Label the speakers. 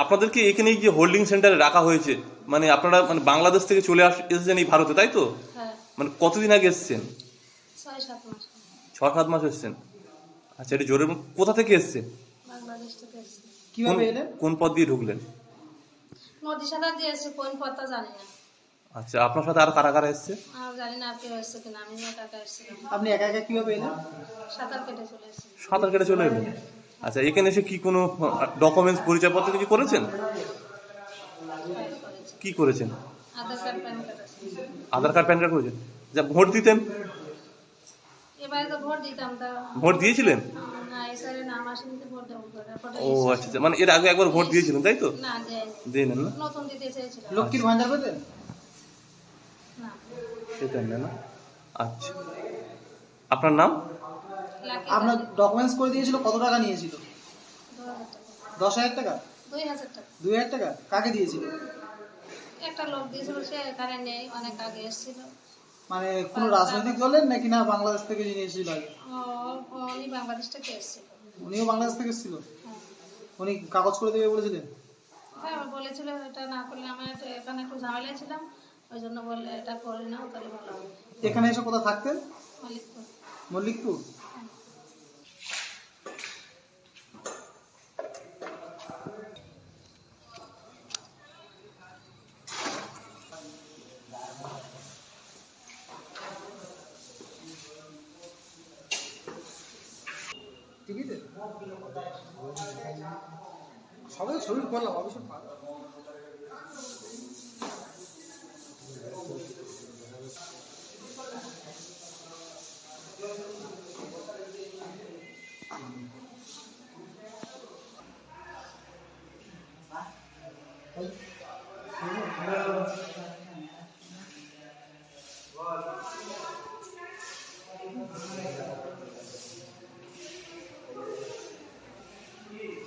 Speaker 1: আপনাদেরকে এখানে যে হোল্ডিং সেন্টারে রাখা হয়েছে, মানে আপনারা মানে বাংলাদেশ থেকে চলে এসেছেন এই ভারতে, তাই তো?
Speaker 2: হ্যাঁ,
Speaker 1: মানে কতদিন আগে এসেছেন?
Speaker 2: ৬-৭ মাস
Speaker 1: 6-7 মাস এসেছেন। আচ্ছা, এটা জোরে কোথা থেকে এসেছেন?
Speaker 2: বাংলাদেশ থেকে এসেছি।
Speaker 1: কোন
Speaker 3: কিভাবে এলেন?
Speaker 1: কোন পথ দিয়ে ঢুকলেন?
Speaker 2: নদী সাঁতার দিয়ে এসেছি, কোন পথটা জানি না।
Speaker 1: আচ্ছা, আপনার সাথে আর কারা কারা এসছে?
Speaker 2: আর জানি না আর কেউ এসছে কিনা, আমি একা একা এসেছিলাম।
Speaker 3: আপনি একা একা কিভাবে এলেন?
Speaker 2: সাঁতার কেটে চলে এসেছি।
Speaker 1: সাঁতার কেটে চলে এলেন। আচ্ছা, এখানে এসে কি কোনো ডকুমেন্টস, পরিচয়পত্র কিছু করেছেন?
Speaker 2: করেছি।
Speaker 1: কি করেছেন?
Speaker 2: আধার কার্ড, প্যান কার্ড আছে।
Speaker 1: আধার কার্ড, প্যান কার্ড করেছেন। যা ভোট দিতেন?
Speaker 2: এবারে তো ভোট দিতাম, তা
Speaker 1: ভোট দিয়েছিলেন?
Speaker 2: না, এসআরে নাম আসেনি তো ভোট দেবো করে।
Speaker 1: ও আচ্ছা আচ্ছা, মানে এর আগে একবার ভোট দিয়েছিলেন, তাই তো?
Speaker 2: না, দেয়নি।
Speaker 1: দিয়ে নেন না?
Speaker 2: নতুন দিতে চেয়েছিলাম।
Speaker 3: লক্ষ্মীর ভান্ডার পেতেন?
Speaker 2: না,
Speaker 1: সেটা নেন না। আচ্ছা, আপনার নাম?
Speaker 2: লাকি
Speaker 3: আপনার
Speaker 2: গার্ডেন।
Speaker 3: ডকুমেন্টস করে দিয়েছিল, কত টাকা নিয়েছিল?
Speaker 2: ২,০০০ টাকা।
Speaker 3: 10,000 টাকা?
Speaker 2: ২,০০০ টাকা।
Speaker 3: 2,000 টাকা? কাকে দিয়েছিল?
Speaker 2: একটা লোক দিয়েছিল, সে এখানে নেই, অনেক আগে এসেছিল।
Speaker 3: মানে কোনো রাজনৈতিক দলের নাকি না বাংলাদেশ থেকে যিনি এসেছিল আগে?
Speaker 2: উনি বাংলাদেশ থেকে এসেছিল।
Speaker 3: উনিও বাংলাদেশ থেকে এসেছিল?
Speaker 2: হ্যাঁ।
Speaker 3: উনি কাগজ করে দেবে বলেছিলেন?
Speaker 2: হ্যাঁ, বলেছিল এটা না করলে, আমি এখানে একটু ঝামেলায় ছিলাম, ওই জন্য বললে এটা করে নাও, তাহলে ভালো হবে।
Speaker 3: এখানে এসে কোথায় থাকতেন?
Speaker 2: মালিকপুর।
Speaker 3: মল্লিকপুর?
Speaker 2: হ্যাঁ।
Speaker 3: টিভিতে সবাই ছবি করলাম অবশ্য।